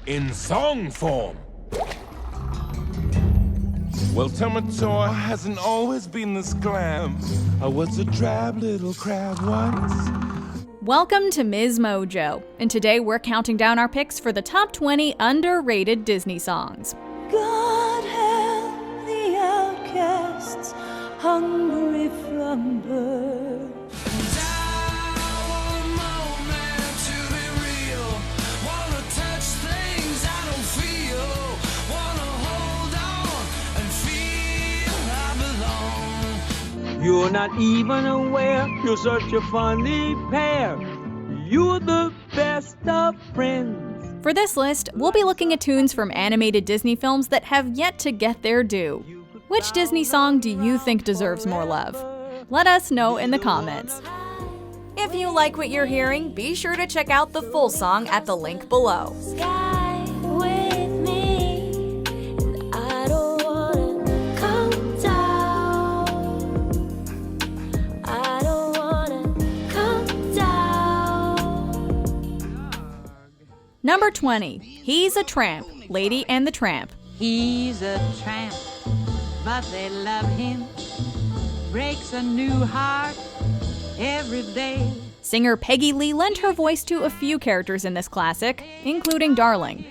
in song form. Well, Tomator hasn't always been this glam. I was a drab little crab once. Welcome to MsMojo, and today we're counting down our picks for the top 20 underrated Disney songs. God help the outcasts, hungry from birth. You're not even aware, you're such a funny pair. You're the best of friends. For this list, we'll be looking at tunes from animated Disney films that have yet to get their due. Which Disney song do you think deserves more love? Let us know in the comments. If you like what you're hearing, be sure to check out the full song at the link below. Sky with me, and I don't wanna come down. I don't wanna come down. Number 20, He's a Tramp, Lady and the Tramp. He's a tramp, but they love him. Breaks a new heart every day. Singer Peggy Lee lent her voice to a few characters in this classic, including Darling.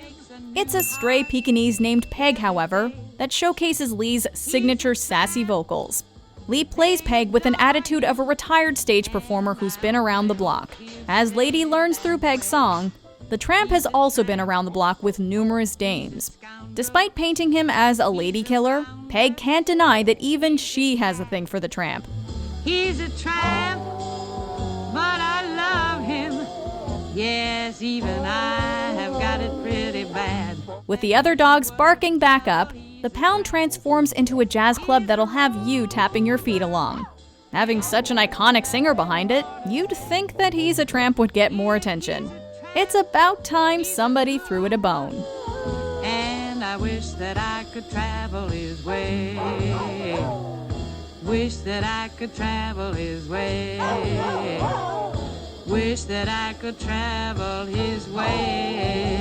It's a stray Pekingese named Peg, however, that showcases Lee's signature sassy vocals. Lee plays Peg with an attitude of a retired stage performer who's been around the block. As Lady learns through Peg's song, the Tramp has also been around the block with numerous dames. Despite painting him as a lady killer, Peg can't deny that even she has a thing for the Tramp. He's a tramp, but I love him. Yes, even I have got it pretty bad. With the other dogs barking back up, the Pound transforms into a jazz club that'll have you tapping your feet along. Having such an iconic singer behind it, you'd think that He's a Tramp would get more attention. It's about time somebody threw it a bone. And I wish that I could travel his way. Wish that I could travel his way. Wish that I could travel his way.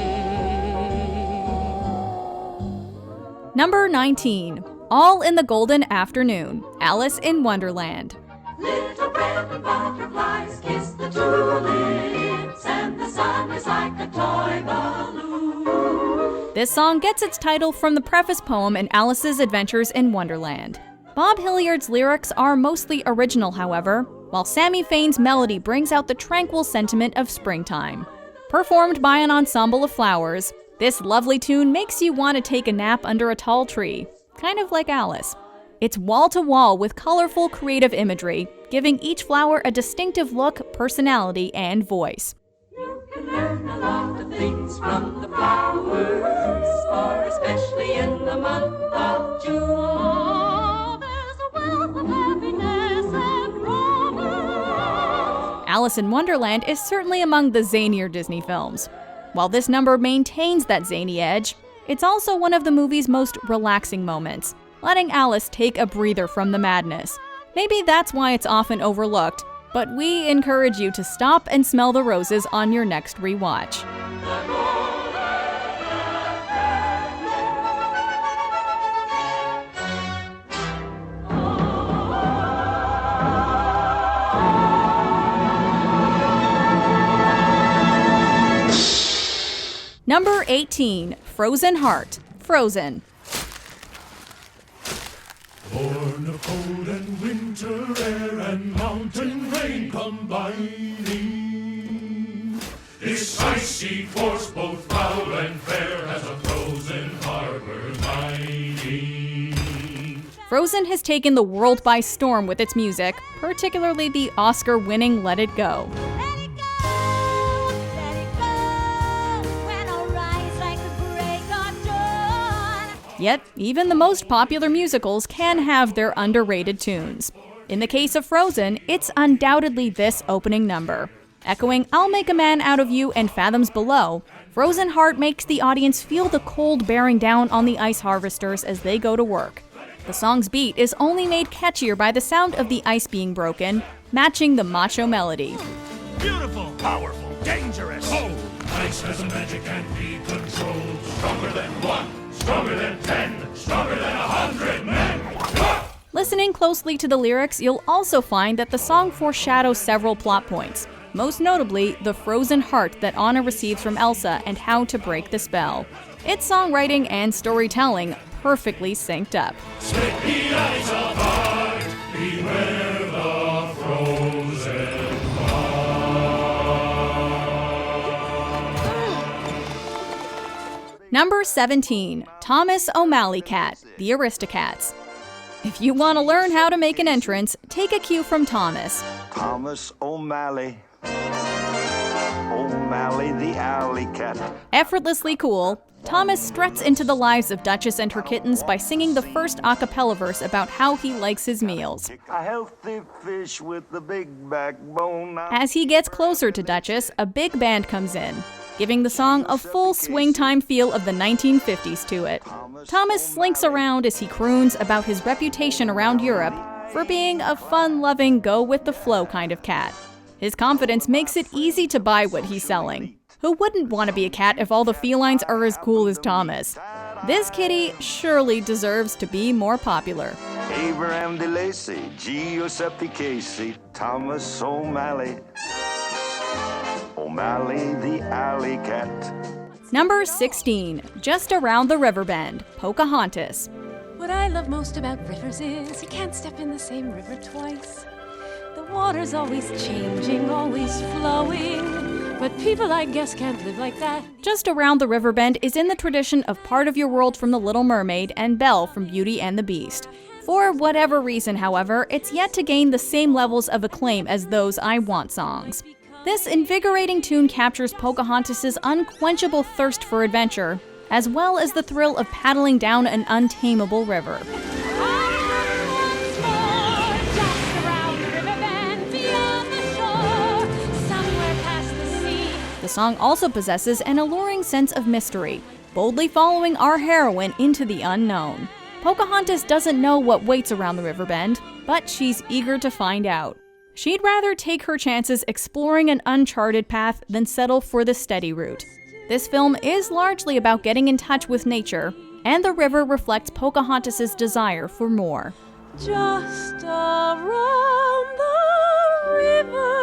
Number 19, All in the Golden Afternoon, Alice in Wonderland. Little bread and butterflies kiss the tulips, and the sun is like a toy balloon. This song gets its title from the preface poem in Alice's Adventures in Wonderland. Bob Hilliard's lyrics are mostly original, however, while Sammy Fain's melody brings out the tranquil sentiment of springtime. Performed by an ensemble of flowers, this lovely tune makes you want to take a nap under a tall tree, kind of like Alice. It's wall-to-wall with colorful, creative imagery, giving each flower a distinctive look, personality, and voice. You can learn a lot of things from the flowers, for especially in the month of June. There's a wealth of happiness and romance. Alice in Wonderland is certainly among the zanier Disney films. While this number maintains that zany edge, it's also one of the movie's most relaxing moments, letting Alice take a breather from the madness. Maybe that's why it's often overlooked, but we encourage you to stop and smell the roses on your next rewatch. Number 18, Frozen Heart, Frozen. Born of cold and winter air and mountain rain combining, this icy force, both foul and fair, has a frozen harbor mining. Frozen has taken the world by storm with its music, particularly the Oscar-winning Let It Go. Let it go, when I rise like the break of dawn. Yet, even the most popular musicals can have their underrated tunes. In the case of Frozen, it's undoubtedly this opening number. Echoing I'll Make a Man Out of You and Fathoms Below, Frozen Heart makes the audience feel the cold bearing down on the ice harvesters as they go to work. The song's beat is only made catchier by the sound of the ice being broken, matching the macho melody. Beautiful, powerful, dangerous. Oh, ice has a magic can't be controlled. Stronger than one, stronger than 10, stronger than 100 men. Listening closely to the lyrics, you'll also find that the song foreshadows several plot points, most notably the frozen heart that Anna receives from Elsa and how to break the spell. Its songwriting and storytelling perfectly synced up. Split the ice apart, beware the frozen heart. Number 17, Thomas O'Malley Cat, the Aristocats. If you want to learn how to make an entrance, take a cue from Thomas. Thomas O'Malley. O'Malley the alley cat. Effortlessly cool, Thomas struts into the lives of Duchess and her kittens by singing the first a cappella verse about how he likes his meals. A healthy fish with the big backbone. As he gets closer to Duchess, a big band comes in, giving the song a full swing time feel of the 1950s to it. Thomas slinks around as he croons about his reputation around Europe for being a fun-loving, go-with-the-flow kind of cat. His confidence makes it easy to buy what he's selling. Who wouldn't want to be a cat if all the felines are as cool as Thomas? This kitty surely deserves to be more popular. Abraham de Lacy, Giuseppe Casey, Thomas O'Malley. O'Malley the alley cat. Number 16, Just Around the Riverbend, Pocahontas. What I love most about rivers is you can't step in the same river twice. The water's always changing, always flowing. But people, I guess, can't live like that. Just Around the Riverbend is in the tradition of Part of Your World from The Little Mermaid and Belle from Beauty and the Beast. For whatever reason, however, it's yet to gain the same levels of acclaim as those I Want songs. This invigorating tune captures Pocahontas' unquenchable thirst for adventure, as well as the thrill of paddling down an untamable river. The song also possesses an alluring sense of mystery, boldly following our heroine into the unknown. Pocahontas doesn't know what waits around the riverbend, but she's eager to find out. She'd rather take her chances exploring an uncharted path than settle for the steady route. This film is largely about getting in touch with nature, and the river reflects Pocahontas' desire for more. Just around the river.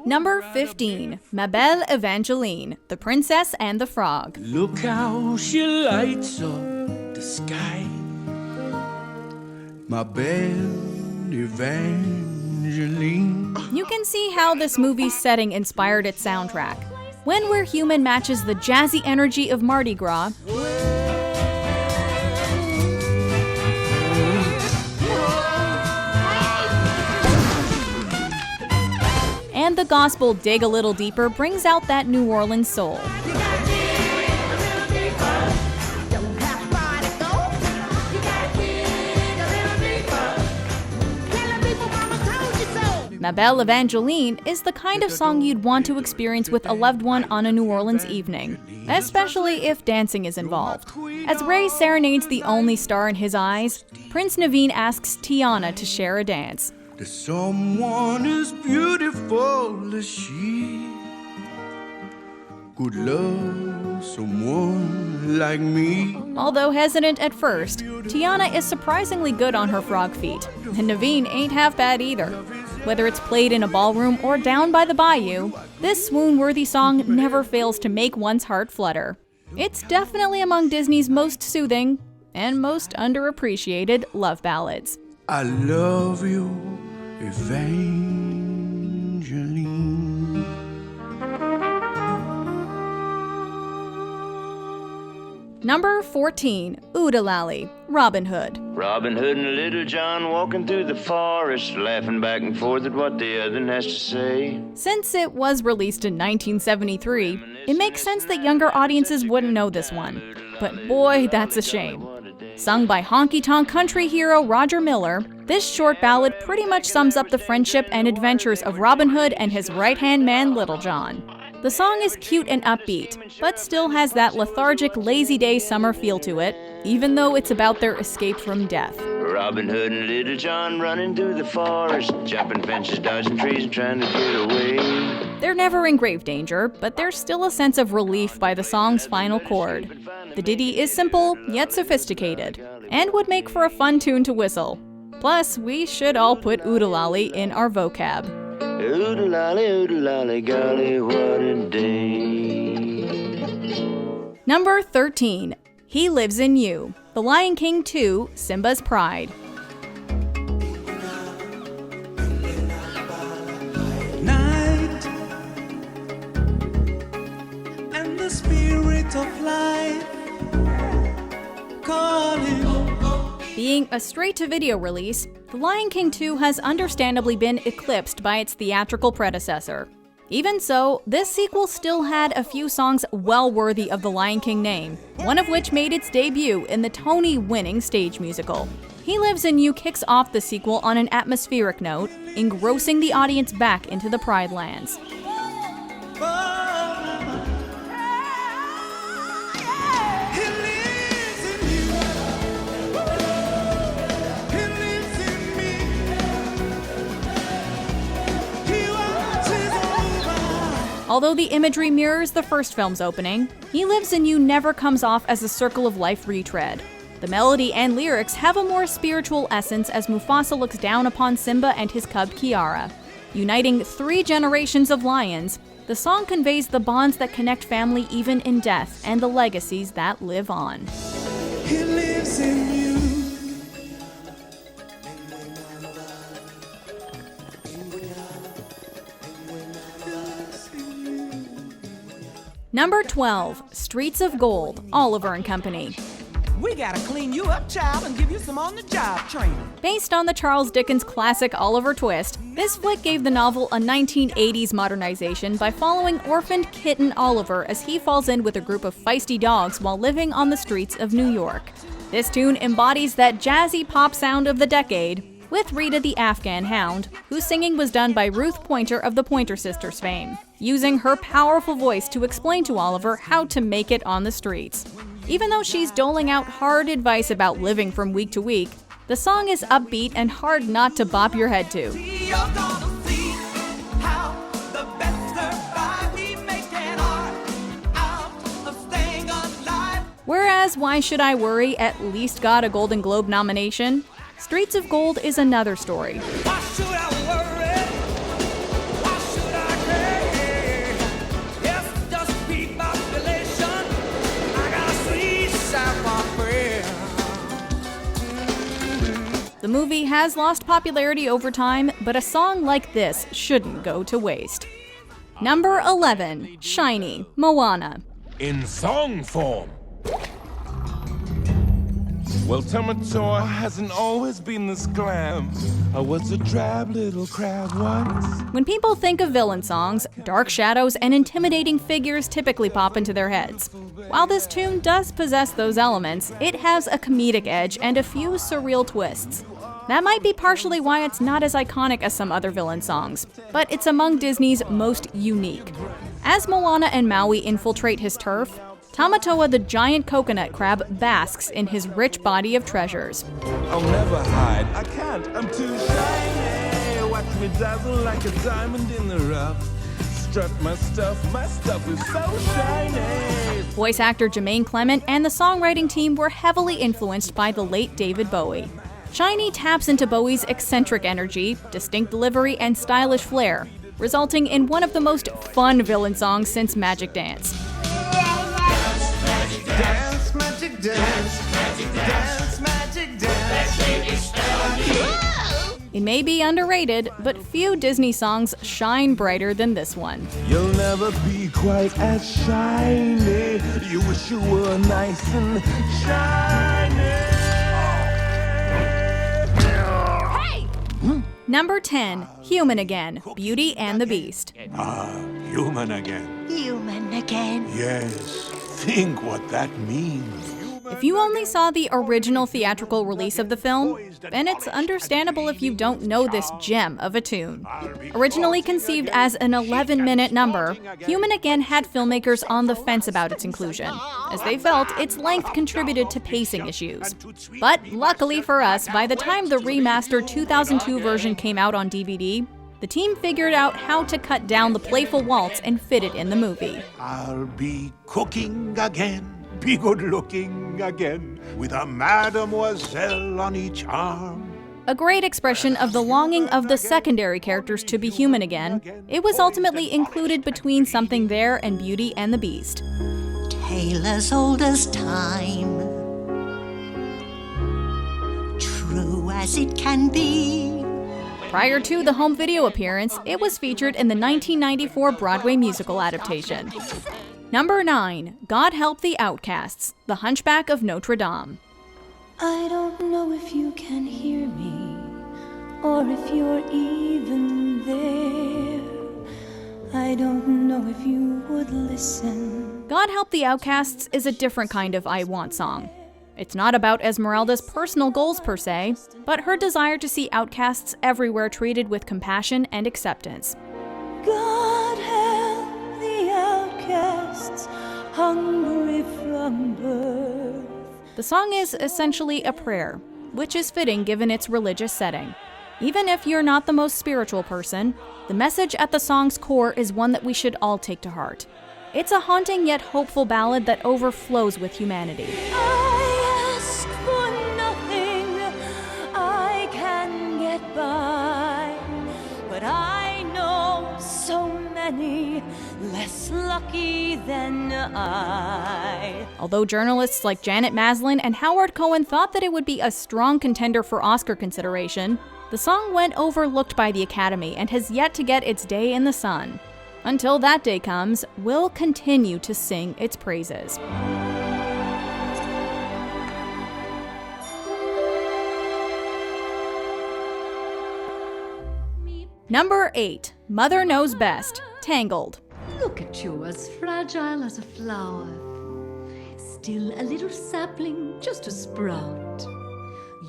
Number 15, Ma Belle Evangeline, The Princess and the Frog. Look how she lights up the sky. My belle Evangeline. You can see how this movie's setting inspired its soundtrack. When We're Human matches the jazzy energy of Mardi Gras, and the gospel Dig a Little Deeper brings out that New Orleans soul. Ma Belle Evangeline is the kind of song you'd want to experience with a loved one on a New Orleans evening, especially if dancing is involved. As Ray serenades the only star in his eyes, Prince Naveen asks Tiana to share a dance. That someone as beautiful as she could love someone like me. Although hesitant at first, Tiana is surprisingly good on her frog feet, and Naveen ain't half bad either. Whether it's played in a ballroom or down by the bayou, this swoon-worthy song never fails to make one's heart flutter. It's definitely among Disney's most soothing and most underappreciated love ballads. I love you, Evangeline. Number 14, Oo-De-Lally, Robin Hood. Robin Hood and Little John walking through the forest, laughing back and forth at what the other has to say. Since it was released in 1973, it makes sense that younger audiences wouldn't know this one. But boy, that's a shame. Sung by honky-tonk country hero Roger Miller, this short ballad pretty much sums up the friendship and adventures of Robin Hood and his right-hand man Little John. The song is cute and upbeat, but still has that lethargic, lazy day summer feel to it, even though it's about their escape from death. Robin Hood and Little John running through the forest, jumping fences, dodging trees, and trying to get away. They're never in grave danger, but there's still a sense of relief by the song's final chord. The ditty is simple, yet sophisticated, and would make for a fun tune to whistle. Plus, we should all put Oo-De-Lally in our vocab. Oo-De-Lally, Oo-De-Lally, golly, what a day. Number 13. He Lives in You. The Lion King 2, Simba's Pride. Night and the spirit of life calling. Being a straight-to-video release, The Lion King 2 has understandably been eclipsed by its theatrical predecessor. Even so, this sequel still had a few songs well worthy of the Lion King name, one of which made its debut in the Tony-winning stage musical. He Lives in You kicks off the sequel on an atmospheric note, engrossing the audience back into the Pride Lands. Although the imagery mirrors the first film's opening, He Lives in You never comes off as a circle of life retread. The melody and lyrics have a more spiritual essence as Mufasa looks down upon Simba and his cub Kiara. Uniting 3 generations of lions, the song conveys the bonds that connect family even in death and the legacies that live on. He lives in you. Number 12, Streets of Gold, Oliver and Company. We gotta clean you up, child, and give you some on-the-job training. Based on the Charles Dickens classic Oliver Twist, this flick gave the novel a 1980s modernization by following orphaned kitten Oliver as he falls in with a group of feisty dogs while living on the streets of New York. This tune embodies that jazzy pop sound of the decade, with Rita the Afghan Hound, whose singing was done by Ruth Pointer of the Pointer Sisters fame, using her powerful voice to explain to Oliver how to make it on the streets. Even though she's doling out hard advice about living from week to week, the song is upbeat and hard not to bop your head to. Whereas Why Should I Worry at least got a Golden Globe nomination, Streets of Gold is another story. Why should I worry? Why should I care? Yes, just beat population. I got a sweet sapphire prayer. The movie has lost popularity over time, but a song like this shouldn't go to waste. Number 11, Shiny, Moana. In song form. Well, Tamatoa hasn't always been this glam. I was a drab little crab once. When people think of villain songs, dark shadows and intimidating figures typically pop into their heads. While this tune does possess those elements, it has a comedic edge and a few surreal twists. That might be partially why it's not as iconic as some other villain songs, but it's among Disney's most unique. As Moana and Maui infiltrate his turf, Tamatoa the giant coconut crab basks in his rich body of treasures. I'll never hide. I can't. I'm too shiny. Watch me dazzle like a diamond in the rough. Strut my stuff is so shiny. Voice actor Jermaine Clement and the songwriting team were heavily influenced by the late David Bowie. Shiny taps into Bowie's eccentric energy, distinct delivery, and stylish flair, resulting in one of the most fun villain songs since Magic Dance. Dance, magic dance, magic dance, magic dance. It may be underrated, but few Disney songs shine brighter than this one. You'll never be quite as shiny. You wish you were nice and shiny. Number 10, Human Again, Beauty and the Beast. Human again. Human again. Yes, think what that means. If you only saw the original theatrical release of the film, then it's understandable if you don't know this gem of a tune. Originally conceived as an 11-minute number, Human Again had filmmakers on the fence about its inclusion, as they felt its length contributed to pacing issues. But luckily for us, by the time the remastered 2002 version came out on DVD, the team figured out how to cut down the playful waltz and fit it in the movie. I'll be cooking again, be good looking again, with a mademoiselle on each arm. A great expression of the longing of the secondary characters to be human again, it was ultimately included between Something There and Beauty and the Beast. Tale as old as time, true as it can be. Prior to the home video appearance, it was featured in the 1994 Broadway musical adaptation. Number 9. God Help the Outcasts, The Hunchback of Notre Dame. I don't know if you can hear me, or if you're even there. I don't know if you would listen. God Help the Outcasts is a different kind of I Want song. It's not about Esmeralda's personal goals per se, but her desire to see outcasts everywhere treated with compassion and acceptance. God help the outcasts, hungry from birth. The song is essentially a prayer, which is fitting given its religious setting. Even if you're not the most spiritual person, the message at the song's core is one that we should all take to heart. It's a haunting yet hopeful ballad that overflows with humanity. I ask for nothing, I can get by, but I know so many less lucky than I. Although journalists like Janet Maslin and Howard Cohen thought that it would be a strong contender for Oscar consideration, the song went overlooked by the Academy and has yet to get its day in the sun. Until that day comes, we'll continue to sing its praises. Number 8. Mother Knows Best, Tangled. Look at you, as fragile as a flower. Still a little sapling, just a sprout.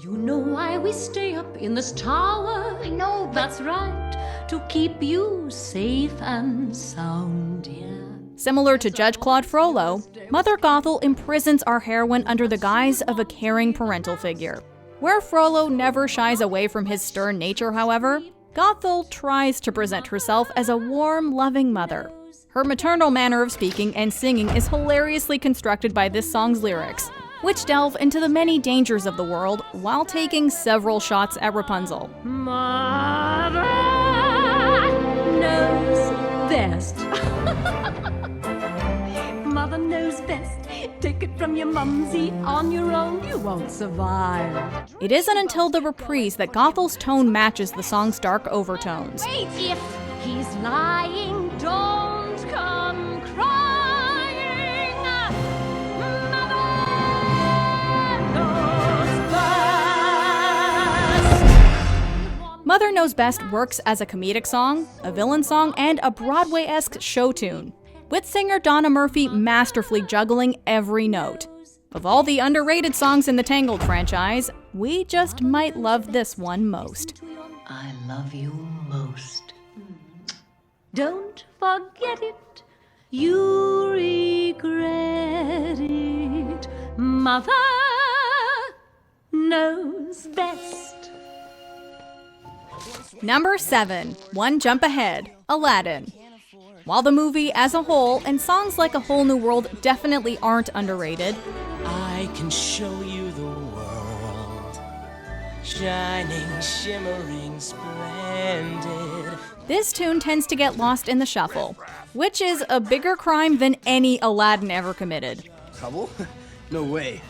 You know why we stay up in this tower? I know, that's right, to keep you safe and sound, yeah. Similar to Judge Claude Frollo, Mother Gothel imprisons our heroine under the guise of a caring parental figure. Where Frollo never shies away from his stern nature, however, Gothel tries to present herself as a warm, loving mother. Her maternal manner of speaking and singing is hilariously constructed by this song's lyrics, which delve into the many dangers of the world while taking several shots at Rapunzel. Mother knows best. Mother knows best. Take it from your mumsy, on your own you won't survive. It isn't until the reprise that Gothel's tone matches the song's dark overtones. Wait, if he's lying, don't come crying. Mother Knows Best works as a comedic song, a villain song, and a Broadway-esque show tune, with singer Donna Murphy masterfully juggling every note. Of all the underrated songs in the Tangled franchise, we just might love this one most. I love you most. Don't forget it, you regret it. Mother knows best. Number 7. One Jump Ahead, Aladdin. While the movie as a whole and songs like A Whole New World definitely aren't underrated, I can show you the world, shining, shimmering, splendid. this tune tends to get lost in the shuffle, which is a bigger crime than any Aladdin ever committed. Trouble? No way.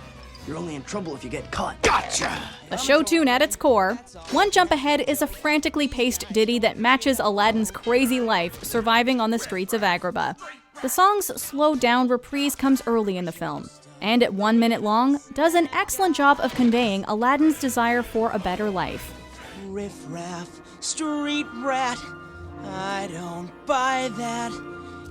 You're only in trouble if you get caught. Gotcha! A show tune at its core, One Jump Ahead is a frantically paced ditty that matches Aladdin's crazy life surviving on the streets of Agrabah. The song's slowed-down reprise comes early in the film, and at 1 minute long, does an excellent job of conveying Aladdin's desire for a better life. Riff-raff, street rat, I don't buy that.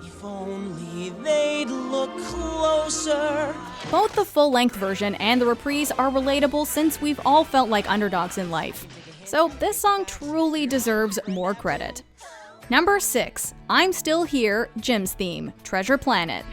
If If only they'd look closer. Both the full-length version and the reprise are relatable since we've all felt like underdogs in life. So this song truly deserves more credit. Number 6, I'm Still Here, Jim's theme, Treasure Planet.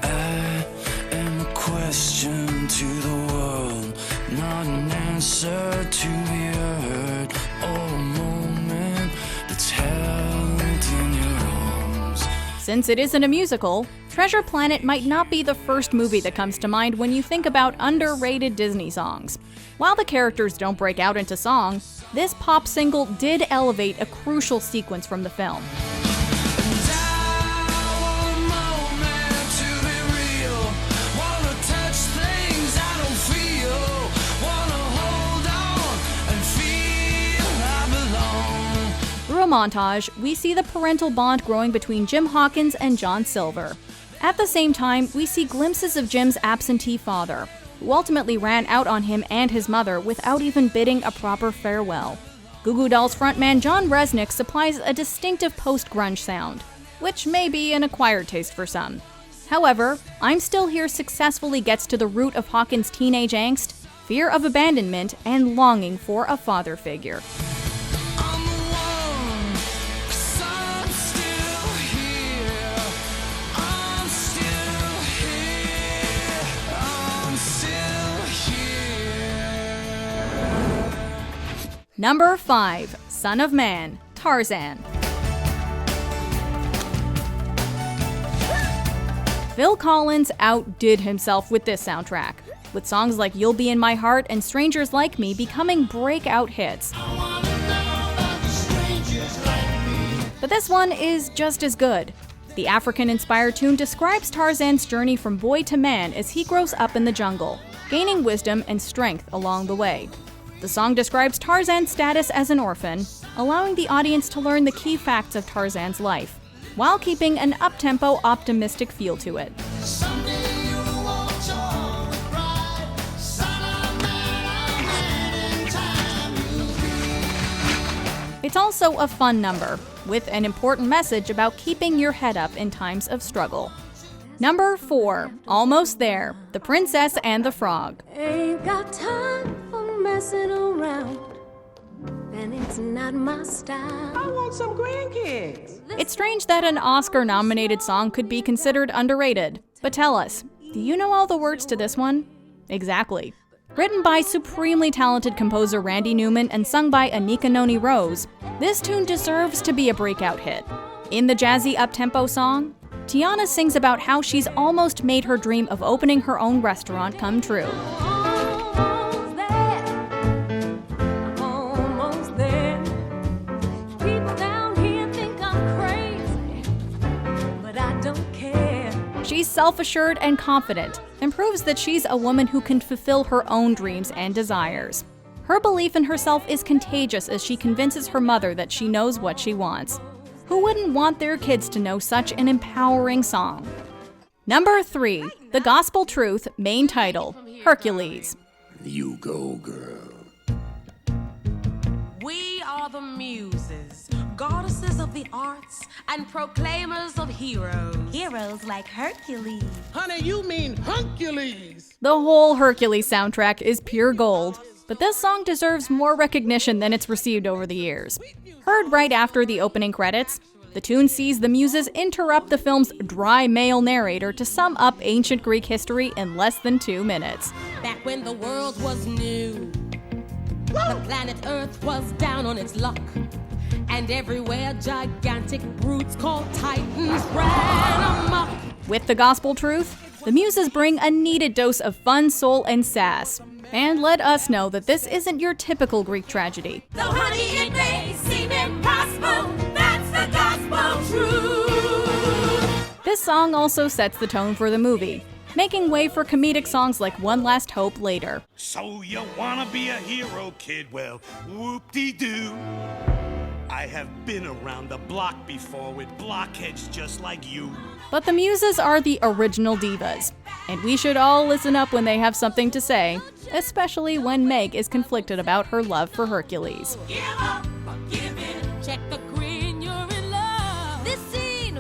I am a question to the world, not an answer to be heard, or a moment that's held in your arms. Since it isn't a musical, Treasure Planet might not be the first movie that comes to mind when you think about underrated Disney songs. While the characters don't break out into song, this pop single did elevate a crucial sequence from the film. Through a montage, we see the parental bond growing between Jim Hawkins and John Silver. At the same time, we see glimpses of Jim's absentee father, who ultimately ran out on him and his mother without even bidding a proper farewell. Goo Goo Dolls frontman John Resnick supplies a distinctive post-grunge sound, which may be an acquired taste for some. However, I'm Still Here successfully gets to the root of Hawkins' teenage angst, fear of abandonment, and longing for a father figure. Number 5, Son of Man, Tarzan. Phil Collins outdid himself with this soundtrack, with songs like You'll Be in My Heart and Strangers Like Me becoming breakout hits. But this one is just as good. The African-inspired tune describes Tarzan's journey from boy to man as he grows up in the jungle, gaining wisdom and strength along the way. The song describes Tarzan's status as an orphan, allowing the audience to learn the key facts of Tarzan's life, while keeping an up-tempo, optimistic feel to it. It's also a fun number, with an important message about keeping your head up in times of struggle. Number 4, Almost There, The Princess and the Frog. Ain't got time for messing around, and it's not my style. I want some grandkids. It's strange that an Oscar-nominated song could be considered underrated. But tell us, do you know all the words to this one? Exactly. Written by supremely talented composer Randy Newman and sung by Anika Noni Rose, this tune deserves to be a breakout hit. In the jazzy up-tempo song, Tiana sings about how she's almost made her dream of opening her own restaurant come true. She's self-assured and confident, and proves that she's a woman who can fulfill her own dreams and desires. Her belief in herself is contagious as she convinces her mother that she knows what she wants. Who wouldn't want their kids to know such an empowering song? Number 3, The Gospel Truth, main title, Hercules. You go, girl. We are the muses, goddesses of the arts, and proclaimers of heroes. Heroes like Hercules. Honey, you mean Huncules. The whole Hercules soundtrack is pure gold, but this song deserves more recognition than it's received over the years. Heard right after the opening credits, the tune sees the muses interrupt the film's dry male narrator to sum up ancient Greek history in less than 2 minutes. Back when the world was new, the planet Earth was down on its luck, and everywhere gigantic brutes called titans ran amok. With The Gospel Truth, the muses bring a needed dose of fun, soul, and sass, and let us know that this isn't your typical Greek tragedy. Though honey, it may seem impossible, that's the gospel truth. This song also sets the tone for the movie, making way for comedic songs like One Last Hope later. So you wanna be a hero, kid? Well, whoop-de-doo. I have been around the block before with blockheads just like you. But the muses are the original divas, and we should all listen up when they have something to say, especially when Meg is conflicted about her love for Hercules. Give up or give in. Check the green, you're in love. This scene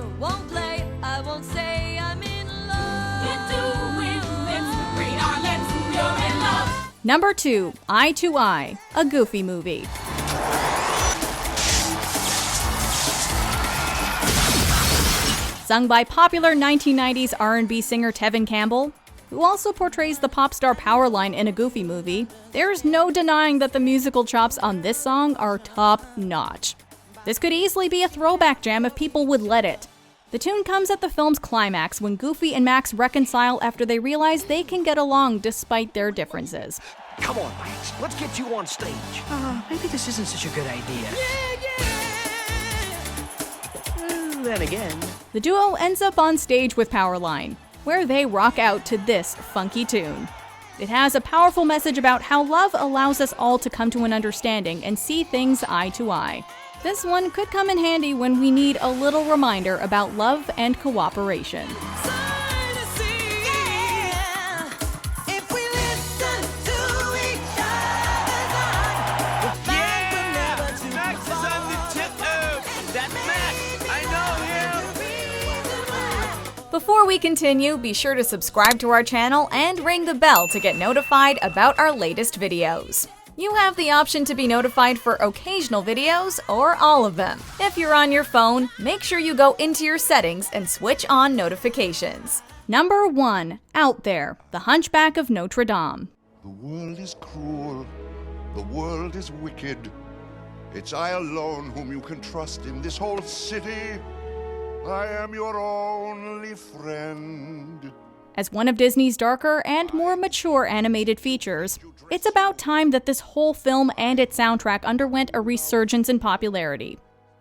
Number 2, Eye to Eye, a Goofy movie. Sung by popular 1990s R&B singer Tevin Campbell, who also portrays the pop star Powerline in a Goofy movie, there's no denying that the musical chops on this song are top-notch. This could easily be a throwback jam if people would let it. The tune comes at the film's climax when Goofy and Max reconcile after they realize they can get along despite their differences. Come on, Max, let's get you on stage. Maybe this isn't such a good idea. Then again. The duo ends up on stage with Powerline, where they rock out to this funky tune. It has a powerful message about how love allows us all to come to an understanding and see things eye to eye. This one could come in handy when we need a little reminder about love and cooperation. Before we continue, be sure to subscribe to our channel and ring the bell to get notified about our latest videos. You have the option to be notified for occasional videos or all of them. If you're on your phone, make sure you go into your settings and switch on notifications. Number 1, Out There, The Hunchback of Notre Dame. The world is cruel, the world is wicked. It's I alone whom you can trust in this whole city. I am your only friend. As one of Disney's darker and more mature animated features, it's about time that this whole film and its soundtrack underwent a resurgence in popularity.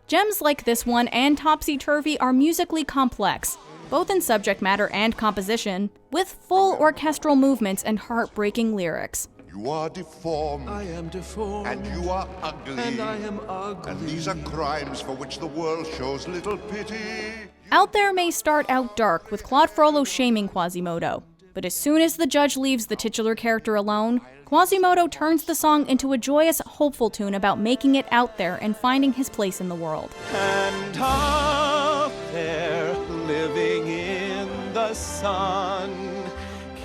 Gems like this one and Topsy Turvy are musically complex, both in subject matter and composition, with full orchestral movements and heartbreaking lyrics. You are deformed. I am deformed. And you are ugly. And I am ugly. And these are crimes for which the world shows little pity. Out There may start out dark with Claude Frollo shaming Quasimodo, but as soon as the judge leaves the titular character alone, Quasimodo turns the song into a joyous, hopeful tune about making it out there and finding his place in the world. And up there, living in the sun,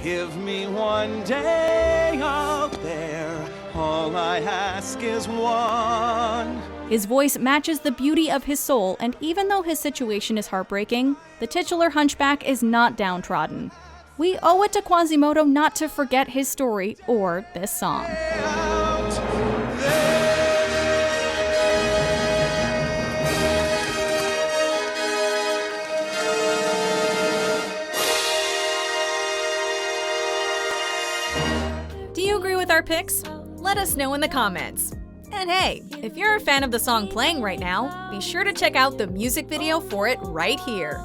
give me one day out there, all I ask is one. His voice matches the beauty of his soul, and even though his situation is heartbreaking, the titular hunchback is not downtrodden. We owe it to Quasimodo not to forget his story or this song. Do you agree with our picks? Let us know in the comments. And hey, if you're a fan of the song playing right now, be sure to check out the music video for it right here.